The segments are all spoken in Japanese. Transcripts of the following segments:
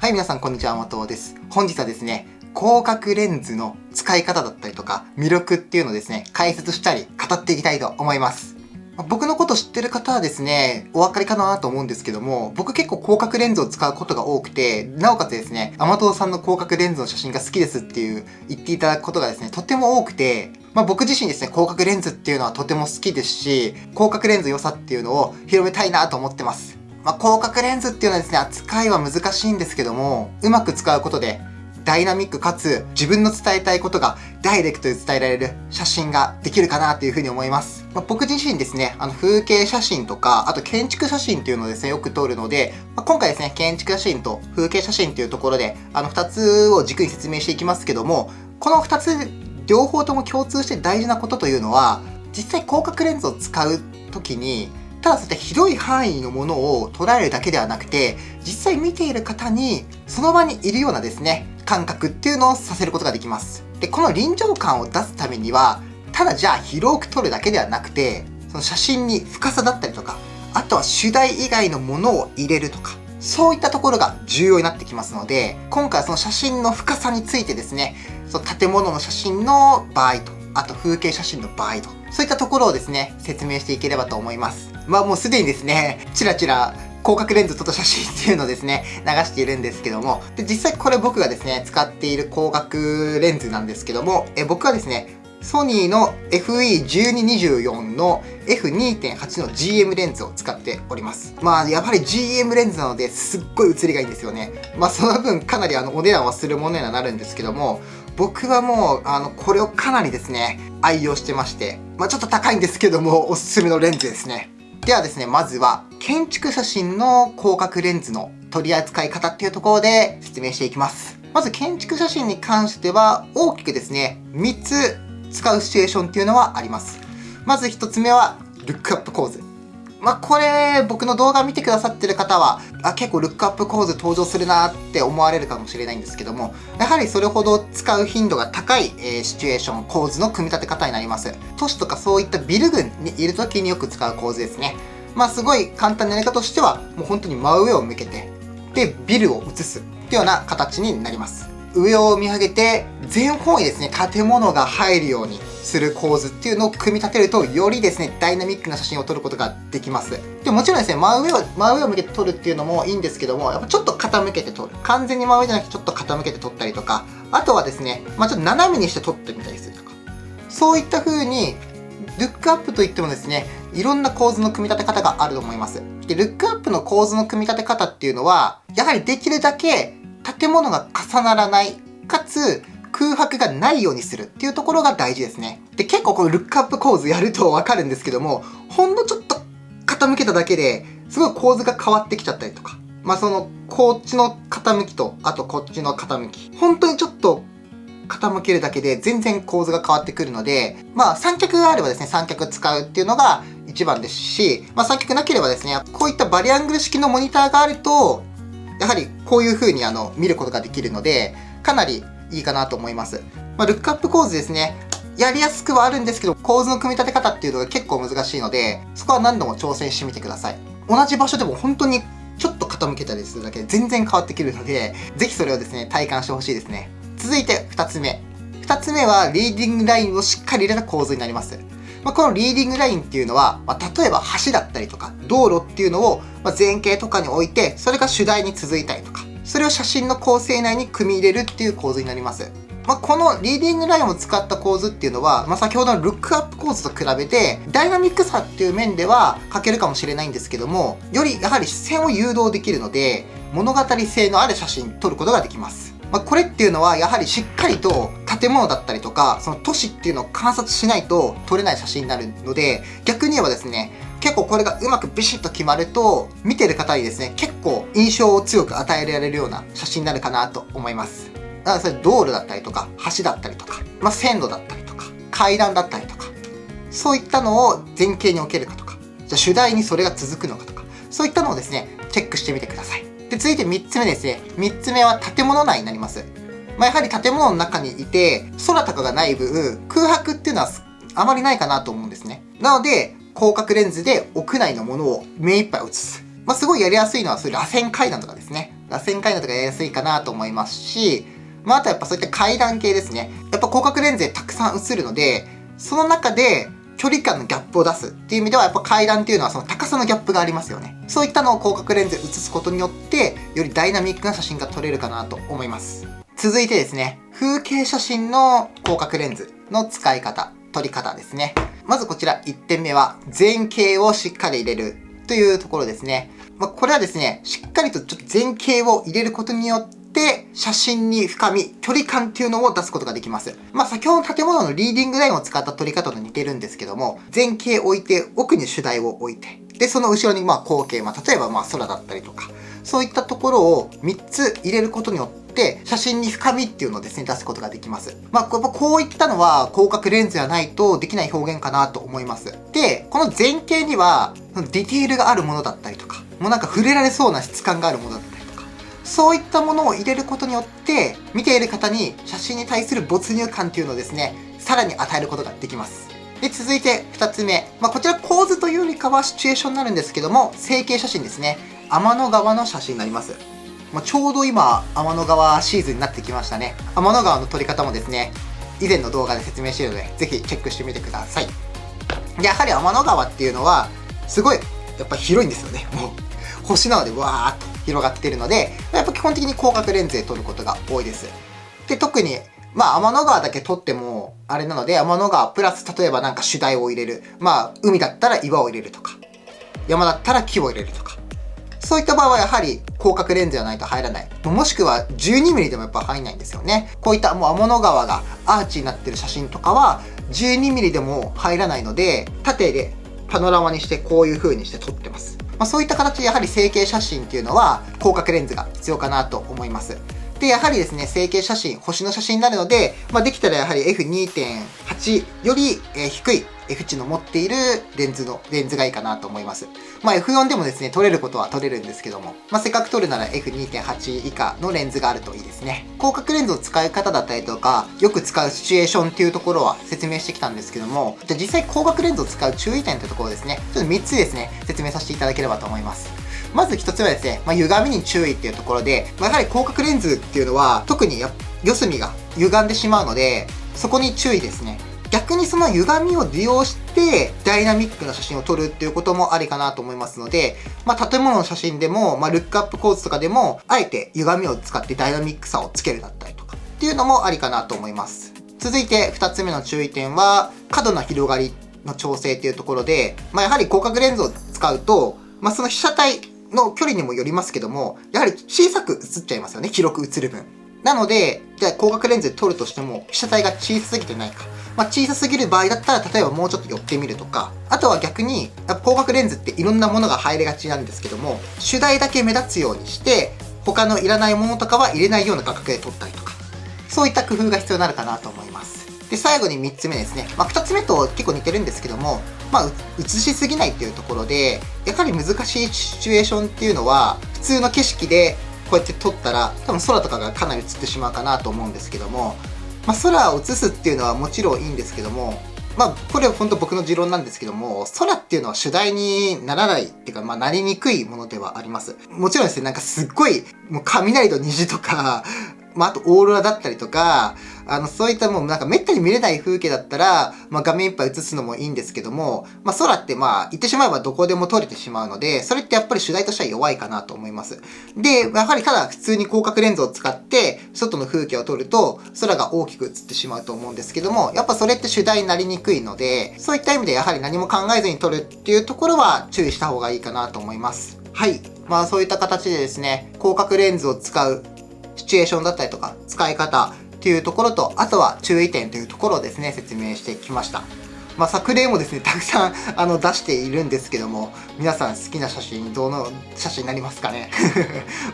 はい、皆さんこんにちは、松尾です。本日はですね、広角レンズの使い方だったりとか、魅力っていうのをですね、解説したり、語っていきたいと思います。僕のこと知ってる方はですね、お分かりかなと思うんですけども、僕結構広角レンズを使うことが多くて、なおかつですね、甘党さんの広角レンズの写真が好きですっていう言っていただくことがですね、とても多くて、僕自身ですね、広角レンズっていうのはとても好きですし、広角レンズ良さっていうのを広めたいなと思ってます。広角レンズっていうのはですね、扱いは難しいんですけども、うまく使うことで、ダイナミックかつ自分の伝えたいことがダイレクトで伝えられる写真ができるかなというふうに思います。僕自身ですね、風景写真とか、あと建築写真っていうのをですね、よく撮るので、今回ですね、建築写真と風景写真っていうところで、2つを軸に説明していきますけども、この2つ両方とも共通して大事なことというのは、実際広角レンズを使う時に、ただそういった広い範囲のものを捉えるだけではなくて、実際見ている方にその場にいるようなですね、感覚っていうのをさせることができます。で、この臨場感を出すためには、ただじゃあ広く撮るだけではなくて、その写真に深さだったりとか、あとは主題以外のものを入れるとか、そういったところが重要になってきますので、今回はその写真の深さについてですね、その建物の写真の場合と、あと風景写真の場合と、そういったところをですね、説明していければと思います。もうすでにですね、ちらちら広角レンズ撮った写真っていうのをですね、流しているんですけども、で、実際これ僕がですね、使っている広角レンズなんですけども、僕はですね、ソニーの FE1224 の F2.8 の GM レンズを使っております。やっぱり GM レンズなのですっごい写りがいいんですよね。その分かなりお値段はするものにはなるんですけども、僕はもうこれをかなりですね、愛用してまして、ちょっと高いんですけども、おすすめのレンズですね。ではですね、まずは建築写真の広角レンズの取り扱い方っていうところで説明していきます。まず建築写真に関しては大きくですね、3つ使うシチュエーションっていうのはあります。まず1つ目はルックアップ構図。これ僕の動画見てくださってる方は結構ルックアップ構図登場するなって思われるかもしれないんですけども、やはりそれほど使う頻度が高い、シチュエーション構図の組み立て方になります。都市とかそういったビル群にいる時によく使う構図ですね。すごい簡単なやり方としてはもう本当に真上を向けてでビルを映すっていうような形になります。上を見上げて全方位ですね、建物が入るようにする構図っていうのを組み立てると、よりですね、ダイナミックな写真を撮ることができます。でもちろんですね、真上を向けて撮るっていうのもいいんですけども、やっぱちょっと傾けて撮る。完全に真上じゃなくてちょっと傾けて撮ったりとか、あとはですね、ちょっと斜めにして撮ってみたりするとか。そういった風に、ルックアップといってもですね、いろんな構図の組み立て方があると思います。で、ルックアップの構図の組み立て方っていうのは、やはりできるだけ建物が重ならない、かつ空白がないようにするっていうところが大事ですね。で、結構このルックアップ構図やるとわかるんですけども、ほんのちょっと傾けただけですごい構図が変わってきちゃったりとか、こっちの傾きと、あとこっちの傾き、本当にちょっと傾けるだけで全然構図が変わってくるので、三脚があればですね、三脚使うっていうのが一番ですし、三脚なければですね、こういったバリアングル式のモニターがあると、やはりこういう風に見ることができるので、かなりいいかなと思います。ルックアップ構図ですね、やりやすくはあるんですけど、構図の組み立て方っていうのが結構難しいので、そこは何度も挑戦してみてください。同じ場所でも本当にちょっと傾けたりするだけで全然変わってくるので、ぜひそれをですね、体感してほしいですね。続いて2つ目。2つ目はリーディングラインをしっかり入れた構図になります。このリーディングラインっていうのは、例えば橋だったりとか道路っていうのを前景とかに置いて、それが主題に続いたりとか、それを写真の構成内に組み入れるっていう構図になります。このリーディングラインを使った構図っていうのは、先ほどのルックアップ構図と比べてダイナミックさっていう面では欠けるかもしれないんですけども、よりやはり視線を誘導できるので物語性のある写真撮ることができます。これっていうのはやはりしっかりと建物だったりとかその都市っていうのを観察しないと撮れない写真になるので、逆に言えばですね、結構これがうまくビシッと決まると見てる方にですね、結構印象を強く与えられるような写真になるかなと思います。だからそれ道路だったりとか橋だったりとか、線路だったりとか階段だったりとか、そういったのを前景に置けるかとか、じゃあ主題にそれが続くのかとか、そういったのをですねチェックしてみてください。で、続いて3つ目ですね。3つ目は建物内になります。やはり建物の中にいて空とかがない分空白っていうのはあまりないかなと思うんですね。なので広角レンズで屋内のものを目いっぱい映す。すごいやりやすいのはそういう螺旋階段とかですね。螺旋階段とかやりやすいかなと思いますし、あとやっぱそういった階段系ですね。やっぱ広角レンズでたくさん映るので、その中で距離感のギャップを出すっていう意味では、やっぱ階段っていうのはその高さのギャップがありますよね。そういったのを広角レンズで映すことによって、よりダイナミックな写真が撮れるかなと思います。続いてですね、風景写真の広角レンズの使い方、撮り方ですね。まずこちら1点目は、前景をしっかり入れるというところですね。これはですね、しっかりとちょっと前景を入れることによって、写真に深み、距離感っていうのを出すことができます。先ほどの建物のリーディングラインを使った撮り方と似てるんですけども、前景を置いて、奥に主題を置いて、で、その後ろに光景、例えば空だったりとか、そういったところを3つ入れることによって、写真に深みっていうのをですね、出すことができます。こういったのは広角レンズじゃないとできない表現かなと思います。で、この前景には、ディティールがあるものだったりとか、触れられそうな質感があるものだったりとか、そういったものを入れることによって、見ている方に写真に対する没入感っていうのをですね、さらに与えることができます。で、続いて2つ目。こちら構図というよりかはシチュエーションになるんですけども、成形写真ですね。天の川の写真になります。ちょうど今、天の川シーズンになってきましたね。天の川の撮り方もですね、以前の動画で説明しているので、ぜひチェックしてみてください。で、やはり天の川っていうのは、すごい、やっぱ広いんですよね。もう、星なのでわーっと広がっているので、やっぱ基本的に広角レンズで撮ることが多いです。で、特に、天の川だけ撮っても、あれなので、天の川プラス、例えば主題を入れる。海だったら岩を入れるとか、山だったら木を入れるとか。そういった場合はやはり広角レンズじゃないと入らない。もしくは 12mm でもやっぱ入んないんですよね。こういった天の川がアーチになってる写真とかは 12mm でも入らないので、縦でパノラマにしてこういう風にして撮ってます。そういった形でやはり成形写真っていうのは広角レンズが必要かなと思います。で、やはりですね、成形写真、星の写真になるので、できたらやはり F2.8 より低い F 値の持っているレンズがいいかなと思います。F4 でもですね、撮れることは撮れるんですけども、せっかく撮るなら F2.8 以下のレンズがあるといいですね。広角レンズの使い方だったりとか、よく使うシチュエーションっていうところは説明してきたんですけども、じゃあ実際広角レンズを使う注意点というところですね、ちょっと3つですね、説明させていただければと思います。まず1つ目はですね、歪みに注意っていうところで、やはり広角レンズっていうのは、特に四隅が歪んでしまうので、そこに注意ですね。逆にその歪みを利用してダイナミックな写真を撮るっていうこともありかなと思いますので、建物の写真でも、ルックアップ構図とかでも、あえて歪みを使ってダイナミックさをつけるだったりとかっていうのもありかなと思います。続いて2つ目の注意点は、過度な広がりの調整っていうところで、やはり広角レンズを使うと、その被写体の距離にもよりますけども、やはり小さく映っちゃいますよね、広く映る分。なので、じゃあ広角レンズで撮るとしても、被写体が小さすぎてないか。小さすぎる場合だったら、例えばもうちょっと寄ってみるとか、あとは逆に、広角レンズっていろんなものが入りがちなんですけども、主題だけ目立つようにして、他のいらないものとかは入れないような画角で撮ったりとか、そういった工夫が必要になるかなと思います。で、最後に3つ目ですね。2つ目と結構似てるんですけども、映しすぎないっていうところで、やはり難しいシチュエーションっていうのは、普通の景色でこうやって撮ったら、多分空とかがかなり映ってしまうかなと思うんですけども、空を映すっていうのはもちろんいいんですけども、これは本当僕の持論なんですけども、空っていうのは主題にならないっていうか、なりにくいものではあります。もちろんですね、すっごい、もう雷と虹とか、あとオーロラだったりとか、そういったもうめったに見れない風景だったら、画面いっぱい映すのもいいんですけども、空って言ってしまえばどこでも撮れてしまうので、それってやっぱり主題としては弱いかなと思います。で、やはりただ普通に広角レンズを使って、外の風景を撮ると、空が大きく映ってしまうと思うんですけども、やっぱそれって主題になりにくいので、そういった意味でやはり何も考えずに撮るっていうところは注意した方がいいかなと思います。はい。そういった形でですね、広角レンズを使うシチュエーションだったりとか、使い方っていうところと、あとは注意点というところをですね、説明してきました。作例もですね、たくさん出しているんですけども、皆さん好きな写真、どの写真になりますかね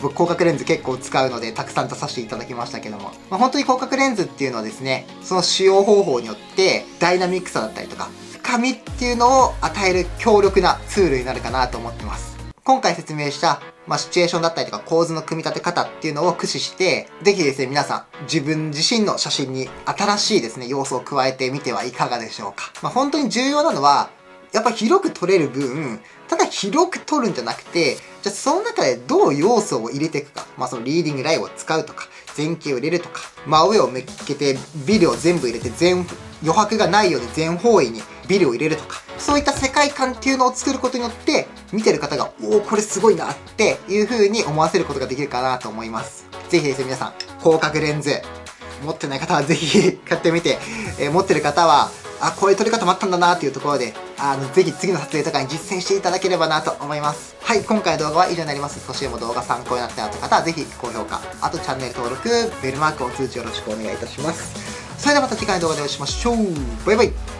僕、広角レンズ結構使うので、たくさん出させていただきましたけども、本当に広角レンズっていうのはですね、その使用方法によって、ダイナミックさだったりとか、深みっていうのを与える強力なツールになるかなと思ってます。今回説明した、シチュエーションだったりとか構図の組み立て方っていうのを駆使して、ぜひですね、皆さん、自分自身の写真に新しいですね、要素を加えてみてはいかがでしょうか。本当に重要なのは、やっぱ広く撮れる分、ただ広く撮るんじゃなくて、じゃあその中でどう要素を入れていくか。そのリーディングラインを使うとか、前景を入れるとか、真上をめっけてビルを全部入れて余白がないように全方位にビルを入れるとか、そういった世界観っていうのを作ることによって、見てる方が、おお、これすごいなっていう風に思わせることができるかなと思います。ぜひですね、皆さん、広角レンズ、持ってない方はぜひ買ってみて、持ってる方は、こういう撮り方もあったんだなっていうところで、ぜひ次の撮影とかに実践していただければなと思います。はい、今回の動画は以上になります。少しでも動画参考になったよという方は、ぜひ高評価、あとチャンネル登録、ベルマークを通知よろしくお願いいたします。それではまた次回の動画でお会いしましょう。バイバイ。